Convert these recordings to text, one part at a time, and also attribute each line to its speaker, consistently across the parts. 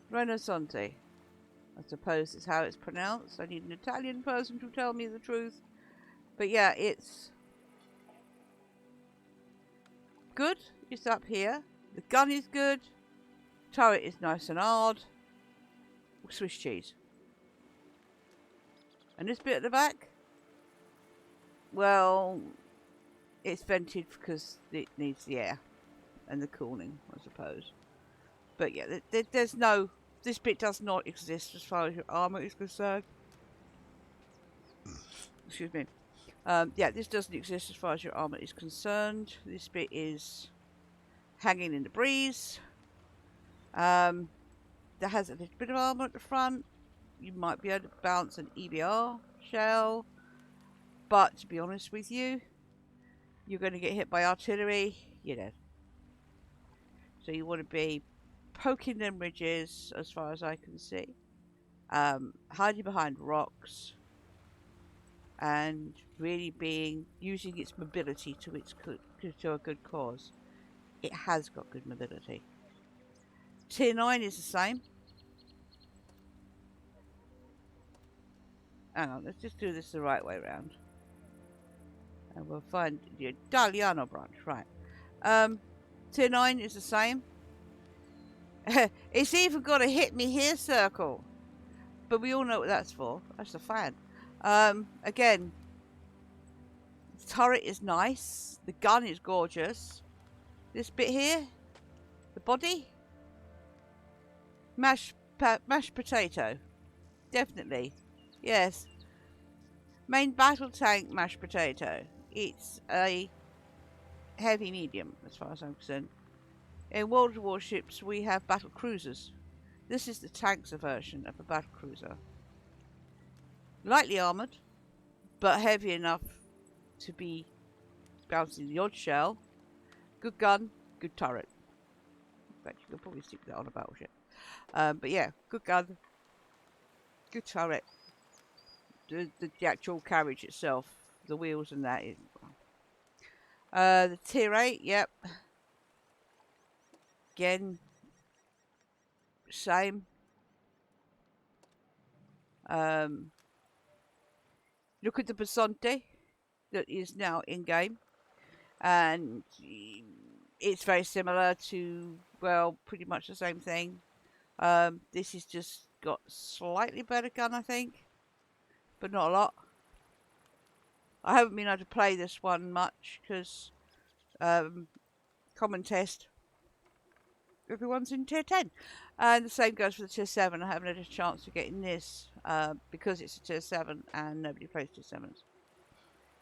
Speaker 1: Renaissance, I suppose is how it's pronounced. I need an Italian person to tell me the truth. But yeah, it's good. It's up here. The gun is good. Turret is nice and hard. Swiss cheese. And this bit at the back, well, it's vented because it needs the air and the cooling, I suppose. But yeah, there's no... This bit does not exist as far as your armour is concerned. Excuse me. Yeah, this doesn't exist as far as your armour is concerned. This bit is hanging in the breeze. That has a little bit of armour at the front. You might be able to bounce an EBR shell. But to be honest with you, you're going to get hit by artillery, you know. So you want to be poking them ridges as far as I can see. Hiding behind rocks. And really using its mobility to a good cause. It has got good mobility. Tier 9 is the same. Hang on, let's just do this the right way around. And we'll find the Italiano branch, right. Tier 9 is the same. It's even got a hit me here circle. But we all know what that's for. That's a fan. Again, the turret is nice. The gun is gorgeous. This bit here, the body, mashed potato. Definitely. Yes. Main battle tank mashed potato. It's a heavy medium as far as I'm concerned. In World of Warships we have battle cruisers. This is the tanks version of a battle cruiser. Lightly armoured, but heavy enough to be bouncing the odd shell. Good gun, good turret. In fact, you could probably stick that on a battleship. But yeah, good gun, good turret. The actual carriage itself, the wheels and that. The tier 8, yep. Again, same. Look at the Basante that is now in game, and it's very similar to, well, pretty much the same thing. This is just got slightly better gun, I think, but not a lot. I haven't been able to play this one much because common test, everyone's in tier 10, and the same goes for the tier 7. I haven't had a chance to get in this because it's a tier 7 and nobody plays tier 7s.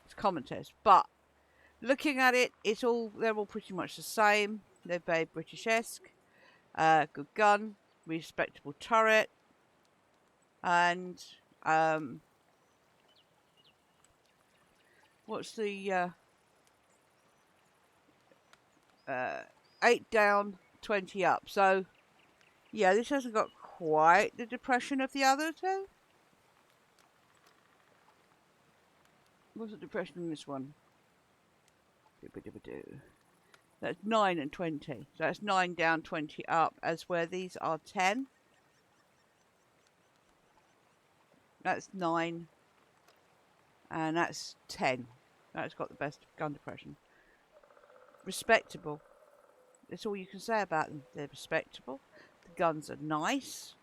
Speaker 1: It's common test, but looking at it, they're all pretty much the same. They're very British-esque. Good gun, respectable turret, and what's the 8 down, 20 up. So yeah, this hasn't got quite the depression of the other two. What's the depression in this one? That's 9 and 20. So that's 9 down, 20 up, as where these are 10. That's 9. And that's 10. That's got the best gun depression. Respectable. That's all you can say about them. They're respectable. The guns are nice.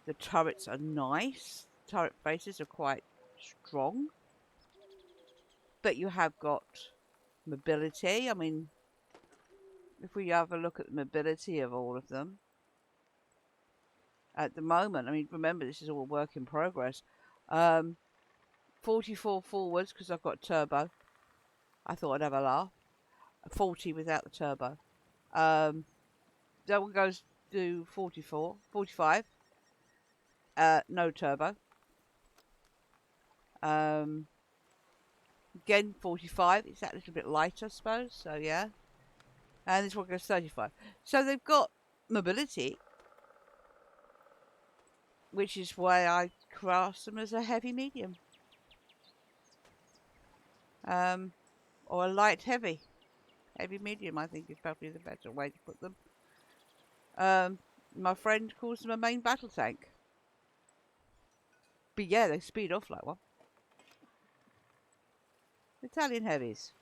Speaker 1: The turrets are nice. The turret faces are quite strong. But you have got mobility. I mean, if we have a look at the mobility of all of them, at the moment, I mean, remember, this is all a work in progress. 44 forwards, because I've got turbo. I thought I'd have a laugh. 40 without the turbo. That one goes to 44, 45. No turbo. Again, 45. It's that little bit lighter, I suppose. So, yeah. And this one goes 35. So, they've got mobility, which is why I class them as a heavy medium. Or a light heavy. Heavy medium, I think, is probably the better way to put them. My friend calls them a main battle tank. But yeah, they speed off like one. Italian heavies.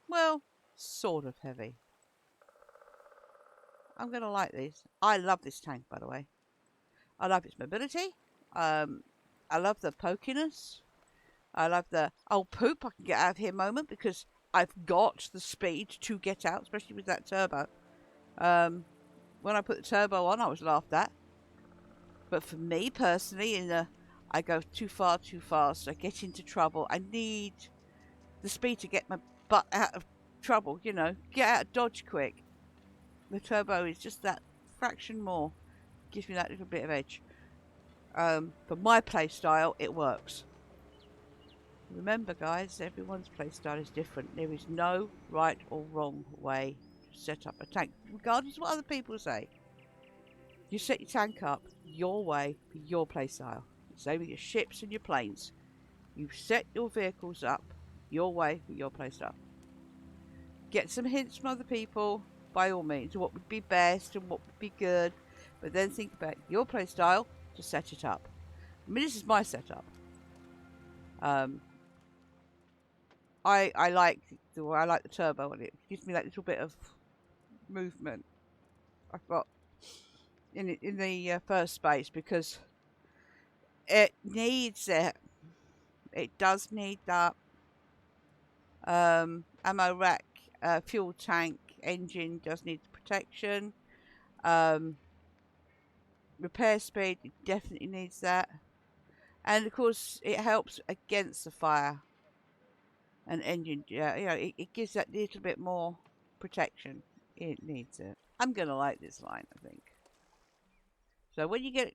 Speaker 1: Well, sort of heavy. I'm going to like these. I love this tank, by the way. I love its mobility. I love the pokiness. I love the, oh, poop, I can get out of here moment, because I've got the speed to get out, especially with that turbo. When I put the turbo on, I was laughed at. But for me, personally, I go too far too fast. I get into trouble. I need the speed to get my butt out of trouble, you know. Get out of dodge quick. The turbo is just that fraction more. Gives me that little bit of edge. For my playstyle, it works. Remember, guys, everyone's playstyle is different. There is no right or wrong way to set up a tank, regardless of what other people say. You set your tank up your way for your playstyle. Same with your ships and your planes. You set your vehicles up your way for your playstyle. Get some hints from other people, by all means, what would be best and what would be good, but then think about your playstyle to set it up. I mean, this is my setup. I like the turbo on it. It gives me that little bit of movement I've got in the first space, because it needs it. It does need that. Ammo rack, fuel tank, engine does need protection. Repair speed, it definitely needs that. And of course, it helps against the fire. An engine, yeah, you know, it gives that little bit more protection. It needs it. I'm gonna like this line, I think. So when you get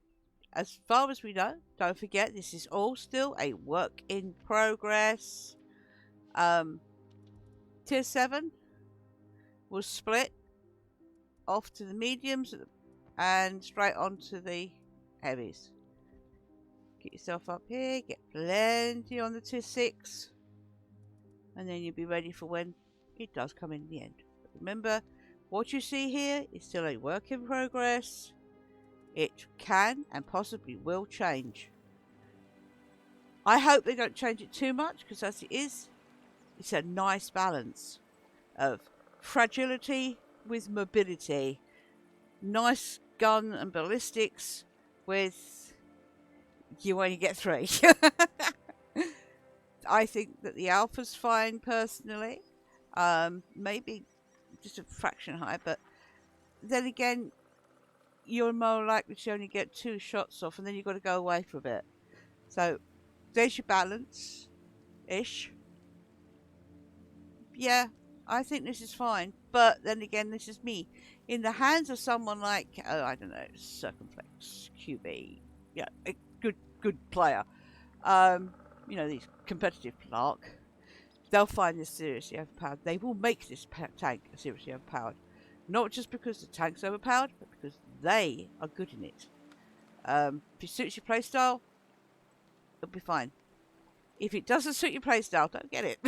Speaker 1: as far as we know, don't forget this is all still a work in progress. Tier 7 will split off to the mediums and straight on to the heavies. Get yourself up here, get plenty on the tier 6. And then you'll be ready for when it does come in the end. But remember, what you see here is still a work in progress. It can and possibly will change. I hope they don't change it too much, because as it is, it's a nice balance of fragility with mobility. Nice gun and ballistics with you only get 3. I think that the alpha's fine personally. Maybe just a fraction high, but then again, you're more likely to only get 2 shots off, and then you've got to go away for a bit. So there's your balance-ish. Yeah, I think this is fine. But then again, this is me. In the hands of someone like, oh, I don't know, Circumflex, QB, yeah, a good player. You know, these competitive lark, they'll find this seriously overpowered. They will make this tank seriously overpowered. Not just because the tank's overpowered, but because they are good in it. If it suits your playstyle, it'll be fine. If it doesn't suit your playstyle, don't get it.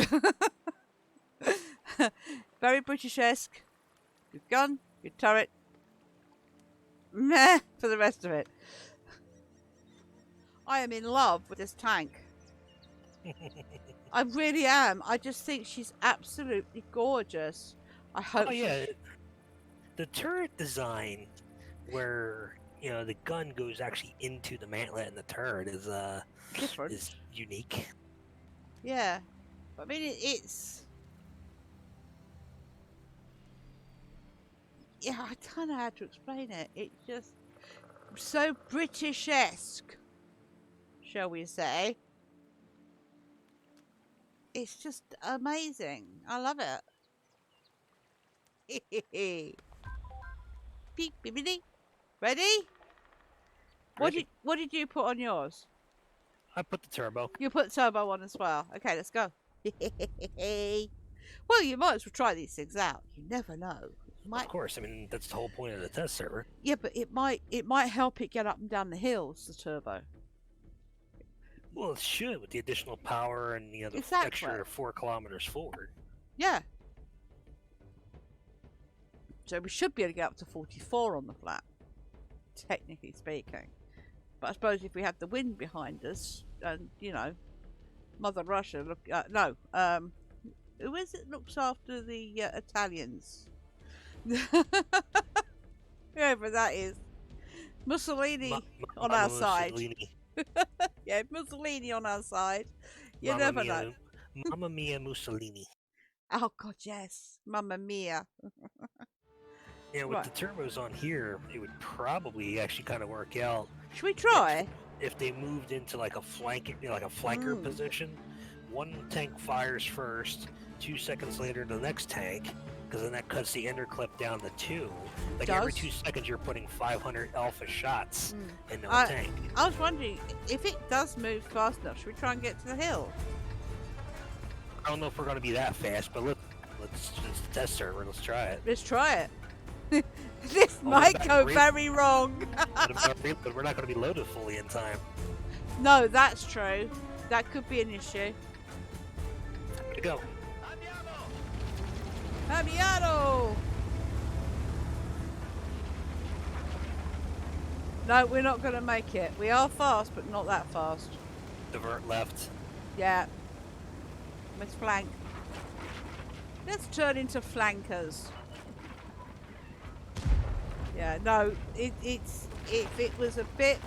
Speaker 1: Very British-esque. Good gun, good turret. Meh for the rest of it. I am in love with this tank. I really am. I just think she's absolutely gorgeous. I hope.
Speaker 2: Oh yeah, the turret design, where the gun goes actually into the mantlet and the turret is
Speaker 1: different.
Speaker 2: Is unique.
Speaker 1: Yeah, I mean it's. Yeah, I don't know how to explain it. It's just so British-esque, shall we say. It's just amazing. I love it. Peek, bibbidi. Ready? What did you put on yours?
Speaker 2: I put the turbo.
Speaker 1: You put the turbo on as well. Okay, let's go. Well, you might as well try these things out. You never know.
Speaker 2: Of course, I mean that's the whole point of the test server.
Speaker 1: Yeah, but it might help it get up and down the hills, the turbo.
Speaker 2: Well, it should, with the additional power and the extra 4 kilometers forward.
Speaker 1: Yeah. So we should be able to get up to 44 on the flat. technically speaking. But I suppose if we have the wind behind us, and you know, Mother Russia look no, who is it looks after the Italians? Whoever that is, Mussolini on our side.
Speaker 2: Mussolini.
Speaker 1: Yeah, Mussolini on our side. You
Speaker 2: Mamma
Speaker 1: never know.
Speaker 2: mia, Mamma mia Mussolini.
Speaker 1: Oh God, yes, Mamma Mia.
Speaker 2: Yeah, with
Speaker 1: Right,
Speaker 2: the turbos on here, it would probably actually kind of work out
Speaker 1: should we
Speaker 2: if
Speaker 1: try?
Speaker 2: if they moved into like a flank, like a flanker position. One tank fires first, 2 seconds later the next tank, because then that cuts the ender clip down to 2. Like every 2 seconds, you're putting 500 alpha shots into a tank.
Speaker 1: I was wondering if it does move fast enough. Should we try and get to the hill?
Speaker 2: I don't know if we're going to be that fast, but let's just test server. Let's try it.
Speaker 1: Let's try it. This might go very wrong.
Speaker 2: But we're not going to be loaded fully in time.
Speaker 1: No, that's true. That could be an issue.
Speaker 2: Way to go.
Speaker 1: Abbiamo! No, we're not going to make it. We are fast, but not that fast.
Speaker 2: Divert left.
Speaker 1: Yeah. Let's flank. Let's turn into flankers. Yeah, no, it's if it was a bit,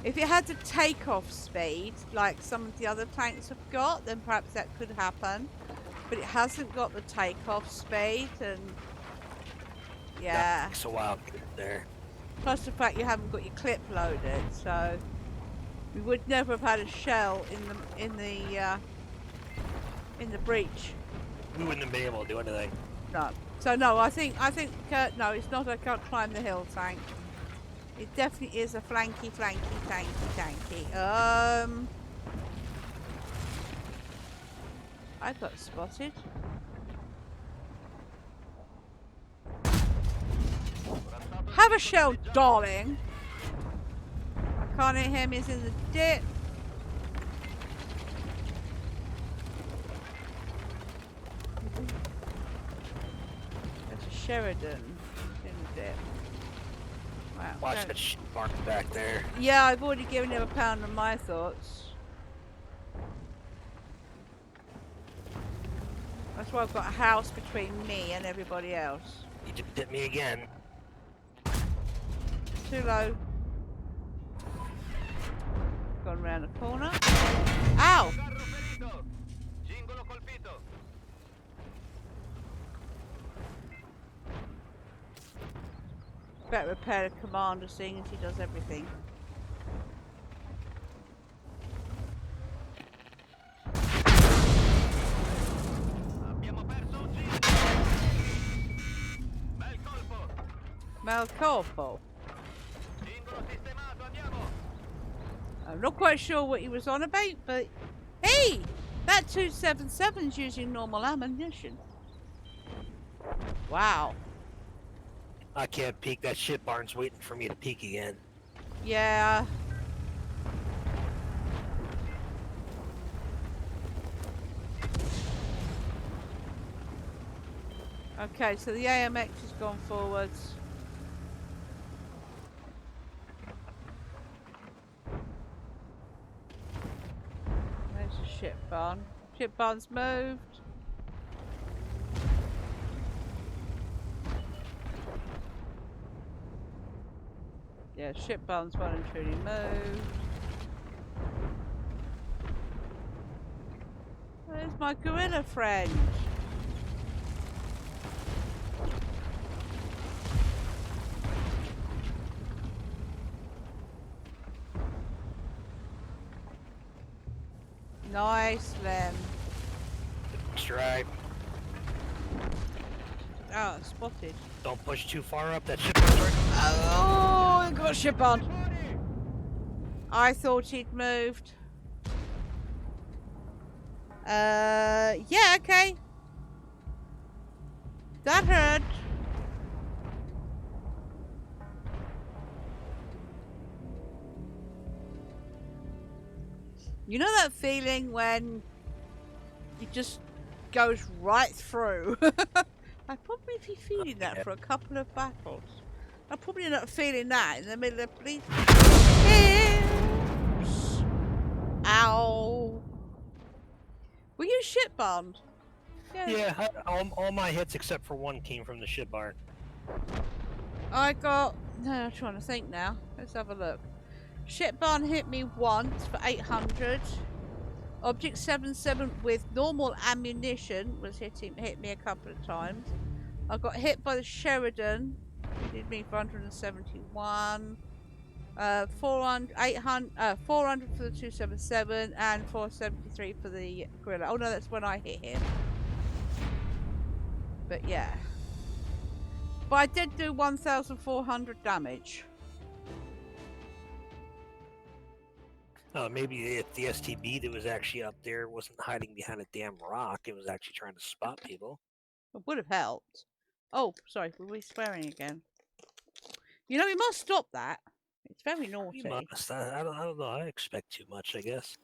Speaker 1: if it had the takeoff speed like some of the other tanks have got, then perhaps that could happen. But it hasn't got the takeoff speed, and yeah.
Speaker 2: That takes a while to get there.
Speaker 1: Plus the fact you haven't got your clip loaded, so we would never have had a shell in the breach.
Speaker 2: We wouldn't have been able to do anything.
Speaker 1: No. So no, I think no, it's not a can't climb the hill tank. It definitely is a flanky tanky. I got spotted. Have a shell, darling. I can't hit him. He's in the dip. Sheridan in the dip. Wow.
Speaker 2: Watch that shit marked back there.
Speaker 1: Yeah, I've already given him a pound of my thoughts. That's why I've got a house between me and everybody else.
Speaker 2: You just hit me again.
Speaker 1: Too low. Gone round the corner. Ow! Better repair the commander, seeing as he does everything. Malcolpo. I'm not quite sure what he was on about, but hey, that 277's using normal ammunition. Wow.
Speaker 2: I can't peek. That shit barn's waiting for me to peek again.
Speaker 1: Yeah. Okay, so the AMX has gone forwards. There's a ship barn. Ship barn's moved. Yeah, ship barn's well and truly moved. Where's my gorilla friend? Nice, Lem.
Speaker 2: Strike.
Speaker 1: Oh, spotted.
Speaker 2: Don't push too far up. That ship barn's right.
Speaker 1: Oh, I got a ship on. I thought he'd moved. Yeah, okay. That hurt. You know that feeling when it just goes right through? I'd probably be feeling that for a couple of battles. I'm probably not feeling that in the middle of police. Hips. Ow. Were you shit bombed?
Speaker 2: Yeah, all my hits except for one came from the ship barn.
Speaker 1: I got. No, I'm trying to think now. Let's have a look. Ship barn hit me once for 800. Object 77 with normal ammunition was hit me a couple of times. I got hit by the Sheridan. It did me for 171. 400, 400 for the 277 and 473 for the gorilla. Oh no, that's when I hit him. But yeah. But I did do 1,400 damage.
Speaker 2: Maybe if the STB that was actually up there wasn't hiding behind a damn rock, it was actually trying to spot people.
Speaker 1: It would have helped. Oh, sorry, were we swearing again? You know, we must stop that. It's very naughty.
Speaker 2: I don't know. I expect too much, I guess.